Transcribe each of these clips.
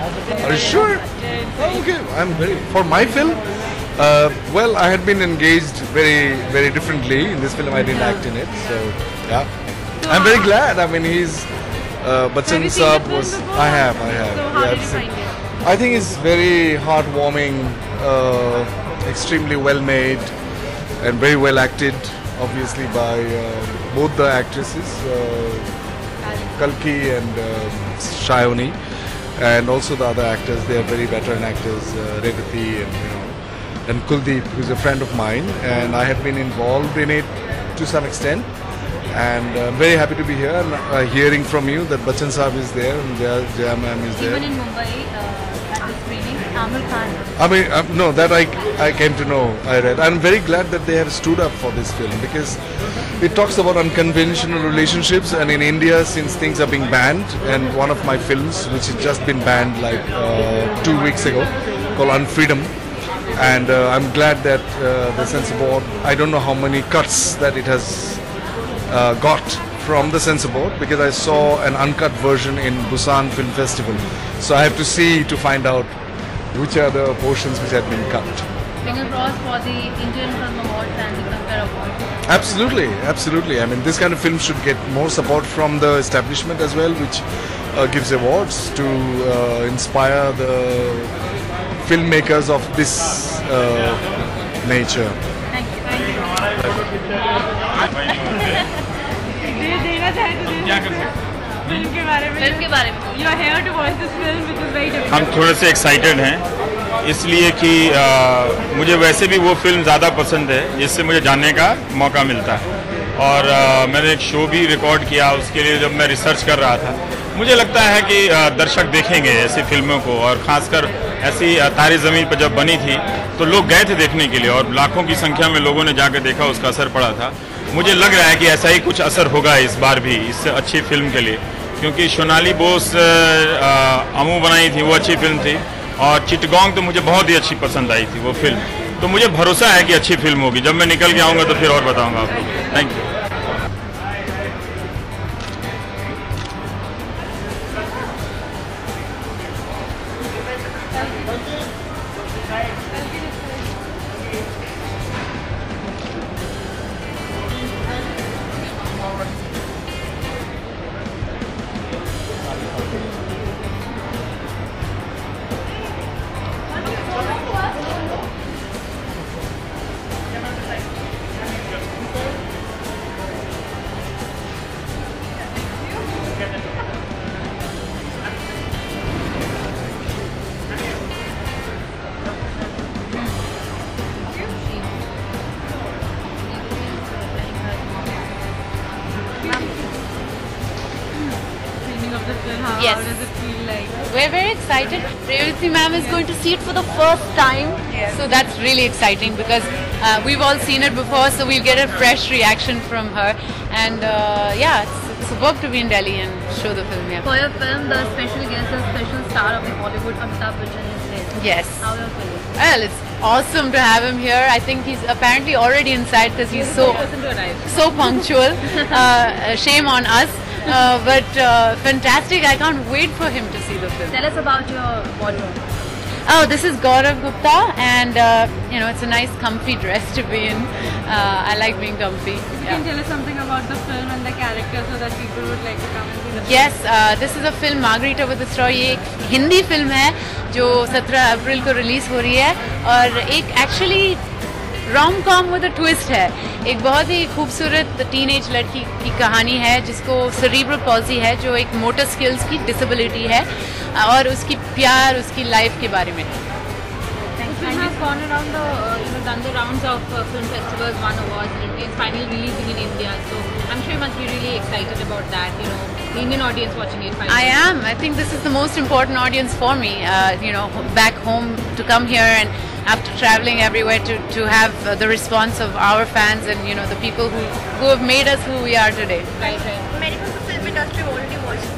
Are you sure? Oh, okay, I'm very for my film. Well, I had been engaged very differently in this film. I didn't act in it, so yeah. I'm very glad. I mean, he's Bachchan Saab was. I have. So how did you find it? I think it's very heartwarming, extremely well made, and very well acted. Obviously by both the actresses, Kalki and Shayoni, and also the other actors. They are very veteran actors, Revati and Kuldeep, who's a friend of mine, and I had been involved in it to some extent. And I'm very happy to be here and hearing from you that Bachchan Saab is there and Jaya ma'am is there. Even in Mumbai, at the screening, Amir Khan. I mean, no, that I came to know. I read. I'm very glad that they have stood up for this film because it talks about unconventional relationships, and in India, since things are being banned, and one of my films, which has just been banned like 2 weeks ago, called Unfreedom, and I'm glad that the censor board. I don't know how many cuts that it has got from the censor board because I saw an uncut version in Busan Film Festival. So I have to see to find out which are the portions which have been cut. Fingers crossed for the Indian Film Awards and the Kankar Award. Absolutely, absolutely. I mean, this kind of film should get more support from the establishment as well, which gives awards to inspire the filmmakers of this nature. Thank you. Film के बारे में You are here to watch this film, which is very different. हम थोड़े से excited हैं इसलिए कि मुझे वैसे भी वो फिल्म ज़्यादा पसंद है जिससे मुझे जानने का मौका मिलता है और मैंने एक शो भी रिकॉर्ड किया उसके लिए जब मैं रिसर्च कर रहा था मुझे लगता है कि दर्शक देखेंगे ऐसी फिल्मों को और ख़ासकर ऐसी तारे ज़मीन पर जब बनी थी तो लोग गए थे देखने के लिए और लाखों की संख्या में लोगों ने जाकर देखा उसका असर पड़ा था मुझे लग रहा है कि ऐसा ही कुछ असर होगा इस बार भी इस अच्छी फिल्म के लिए क्योंकि सोनाली बोस अमू बनाई थी वो अच्छी फिल्म थी और चिटगोंग तो मुझे बहुत ही अच्छी पसंद आई थी वो फिल्म तो मुझे भरोसा है कि अच्छी फिल्म होगी जब मैं निकल के आऊँगा तो फिर और बताऊँगा आपको thank you Yes. How does it feel like? We're very excited. Revati ma'am is going to see it for the first time. Yes. So that's really exciting because we've all seen it before, so we'll get a fresh reaction from her. And yeah, it's superb to be in Delhi and show the film here. For your film, the special guest, the special star of the Bollywood, Amitabh Bachchan is here. Yes. How are you feeling? Well, it's awesome to have him here. I think he's apparently already inside because he's so punctual. Shame on us. But fantastic. I can't wait for him to see the film. Tell us about your wardrobe. Oh, this is Gaurav Gupta, and you know, it's a nice comfy dress to be in. I like being comfy. Can you tell us something about the film and the character so that people would like to come and see the film? Yes, this is a film Margarita with a Straw. ये एक Hindi film है जो 17 अप्रैल को release हो रही है और एक actually rom com with a twist है एक बहुत ही खूबसूरत टीनेज लड़की की कहानी है जिसको सेरिब्रल पॉल्सी है जो एक मोटर स्किल्स की डिसेबिलिटी है और उसकी प्यार उसकी लाइफ के बारे में The film has gone around done the rounds of film festivals, won awards, and it is finally releasing in India. So I'm sure you must be really excited about that. You know, the Indian audience watching it. Finally. I am. I think this is the most important audience for me. You know, back home to come here and after traveling everywhere to have the response of our fans and you know the people who have made us who we are today. Right. Many people in the film industry have already watched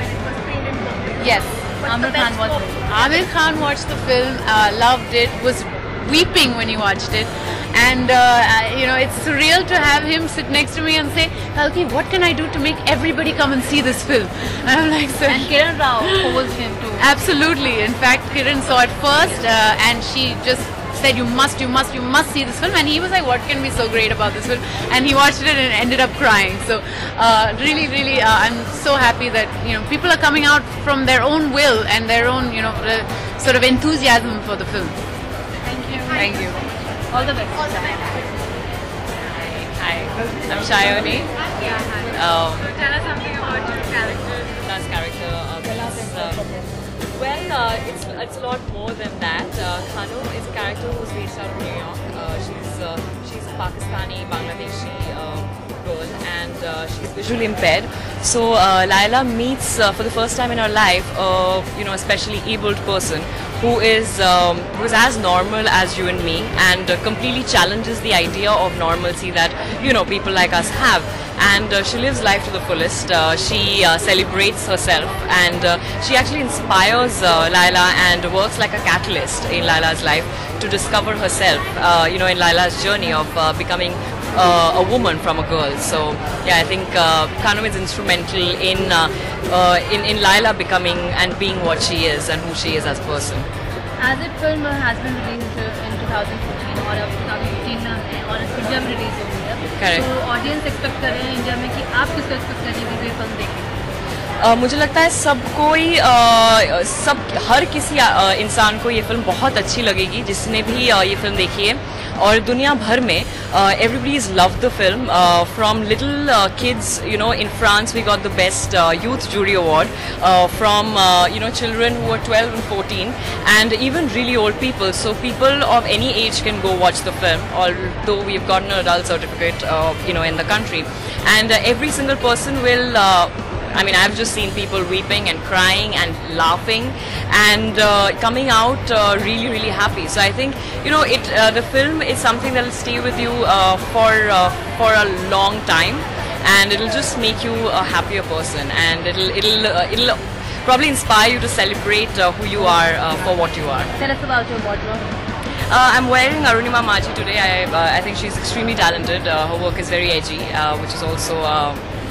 when it was screened in Bombay. Yes. What's the best Amir Khan moment? Amir Khan watched the film, loved it, was weeping when he watched it. And you know, it's surreal to have him sit next to me and say, Kalki, what can I do to make everybody come and see this film? And I'm like, sir. And Kiran Rao posed him too. Absolutely. In fact, Kiran saw it first, and she just said, you must see this film. And he was like, what can be so great about this film? And he watched it and ended up crying. So really, I'm so happy that, you know, people are coming out from their own will and their own, you know, sort of enthusiasm for the film. Thank you. All the best. Hi, I'm Shayoni. Yeah, hi. Tell us something about your character. Last character. It's a lot more than that. Khanu is a character who's based out of New York. She's a Pakistani, Bangladeshi girl, and she's visually impaired. So Laila meets for the first time in her life, you know, a specially abled person who is as normal as you and me, and completely challenges the idea of normalcy that, you know, people like us have. And she lives life to the fullest. She celebrates herself, and she actually inspires Laila and works like a catalyst in Laila's life to discover herself, you know, in Laila's journey of becoming a woman from a girl. So yeah, I think Khanu is instrumental in Laila becoming and being what she is and who she is as a person. As it film has been released in 2014 और अब 2015 में है और India में release हो गई है, Correct. तो ऑडियंस एक्सपेक्ट कर रहे हैं इंडिया में कि आप किसको एक्सपेक्ट करेंगे कि ये फिल्म देखें? मुझे लगता है हर किसी इंसान को ये फिल्म बहुत अच्छी लगेगी जिसने भी ये फिल्म देखी है, और दुनिया भर में everybody has loved the film, from little kids, you know, in France we got the best youth jury award, from you know, children who are 12 and 14, and even really old people. So people of any age can go watch the film, although we've got an adult certificate you know, in the country, and every single person will I mean, I've just seen people weeping and crying and laughing and coming out really happy. So I think, you know, the film is something that will stay with you for a long time, and it'll just make you a happier person, and it'll probably inspire you to celebrate who you are for what you are. Tell us about your wardrobe. I'm wearing Arunima Maji today. I think she's extremely talented. Her work is very edgy, which is also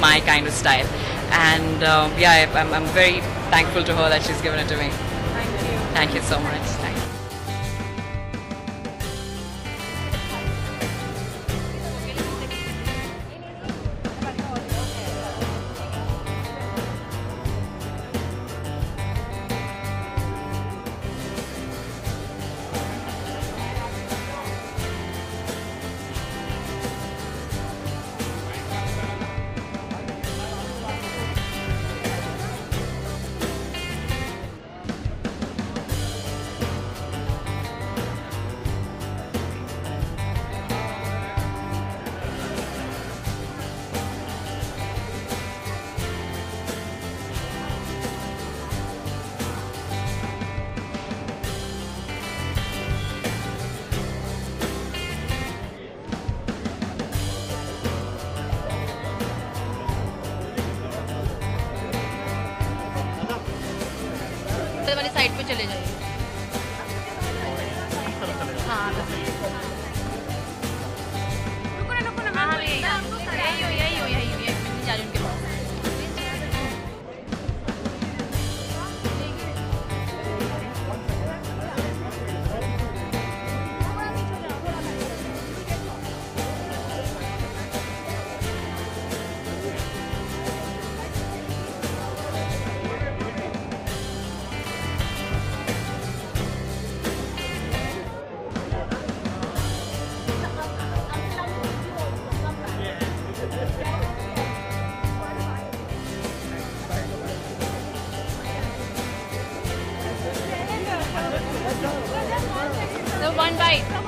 my kind of style. And yeah, I'm very thankful to her that she's given it to me. Thank you. Thank you so much. Thanks. वाली side पे चले जाइए। हाँ रुको ना हाँ यही हो मैं जा रही हूँ उनके पास। So one bite.